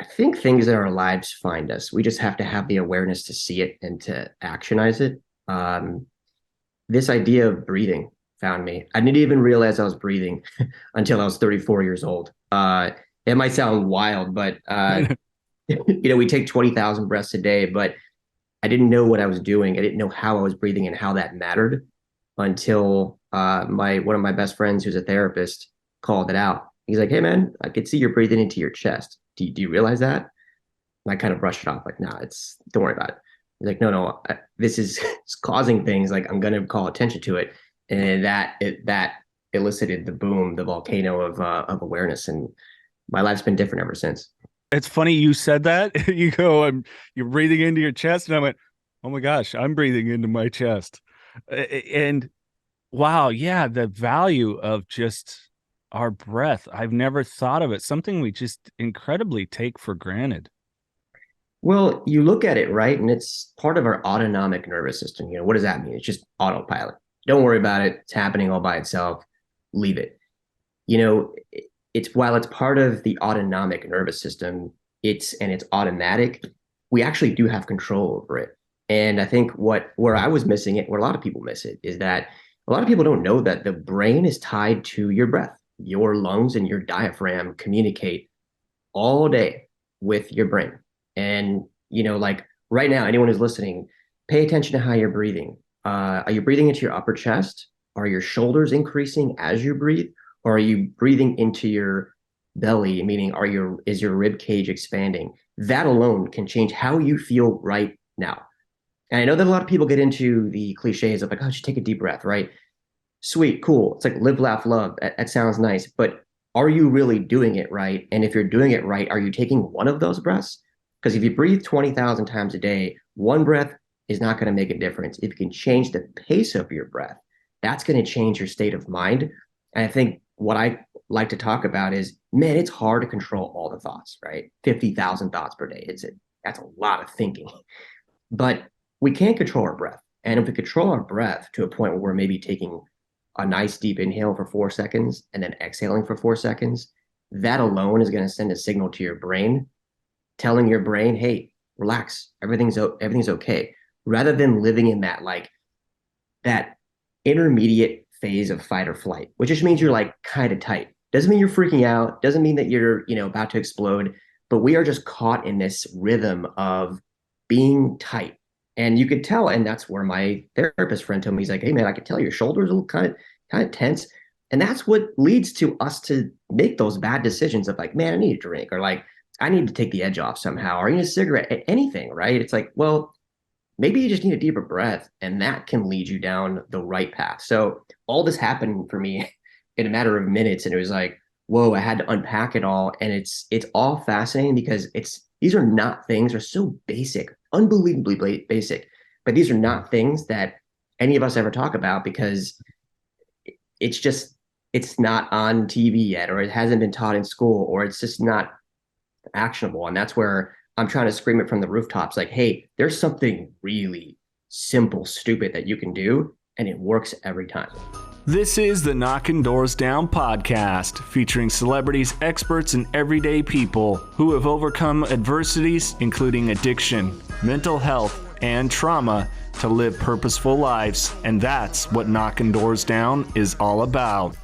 I think things in our lives find us. We just have to have the awareness to see it and to actionize it. Um, this idea of breathing found me. I didn't even realize I was breathing until I was 34 years old. It might sound wild, but we take 20,000 breaths a day, but I didn't know what I was doing. I didn't know how I was breathing and how that mattered until my one of my best friends, who's a therapist, called it out. He's like, "Hey, man, I could see you're breathing into your chest. Do you realize that?" And I kind of brushed it off, like, "Nah, it's don't worry about it." He's like, "No, this is it's causing things. Like, I'm gonna call attention to it." And that elicited the boom, the volcano of awareness, and my life's been different ever since. It's funny you said that. You go, you're breathing into your chest, and I went, oh my gosh, I'm breathing into my chest. And wow, yeah, the value of just our breath. I've never thought of it. Something we just incredibly take for granted. Well, you look at it, right, and it's part of our autonomic nervous system. What does that mean? It's just autopilot. Don't worry about it. It's happening all by itself. Leave it. It's while it's part of the autonomic nervous system, it's automatic. We actually do have control over it. And I think where I was missing it, where a lot of people miss it, is that a lot of people don't know that the brain is tied to your breath. Your lungs and your diaphragm communicate all day with your brain. And, like right now, anyone who's listening, pay attention to how you're breathing. Are you breathing into your upper chest? Are your shoulders increasing as you breathe? Or are you breathing into your belly, meaning is your rib cage expanding? That alone can change how you feel right now. And I know that a lot of people get into the cliches of like, oh, just take a deep breath, right? Sweet, cool. It's like live, laugh, love. That sounds nice. But are you really doing it right? And if you're doing it right, are you taking one of those breaths? Because if you breathe 20,000 times a day, one breath is not going to make a difference. If you can change the pace of your breath, that's going to change your state of mind. And I think what I like to talk about is, man, it's hard to control all the thoughts, right? 50,000 thoughts per day. That's a lot of thinking. But we can't control our breath. And if we control our breath to a point where we're maybe taking a nice deep inhale for 4 seconds and then exhaling for 4 seconds, that alone is going to send a signal to your brain, telling your brain, hey, relax, everything's okay. Rather than living in that intermediate phase of fight or flight, which just means you're like kind of tight. Doesn't mean you're freaking out, doesn't mean that you're, about to explode, but we are just caught in this rhythm of being tight. And you could tell, and that's where my therapist friend told me, he's like, hey man, I could tell your shoulders a little kind of tense. And that's what leads to us to make those bad decisions of like, man, I need a drink, or like, I need to take the edge off somehow, or I need a cigarette, anything, right? It's like, well, maybe you just need a deeper breath, and that can lead you down the right path. So all this happened for me in a matter of minutes, and it was like, whoa, I had to unpack it all. And it's all fascinating because these are not things are so basic, unbelievably basic, but these are not things that any of us ever talk about because it's not on TV yet, or it hasn't been taught in school, or it's just not actionable. And that's where I'm trying to scream it from the rooftops, like, hey, there's something really simple, stupid that you can do, and it works every time. This is the Knockin' Doorz Down podcast, featuring celebrities, experts, and everyday people who have overcome adversities, including addiction, mental health, and trauma, to live purposeful lives. And that's what Knockin' Doorz Down is all about.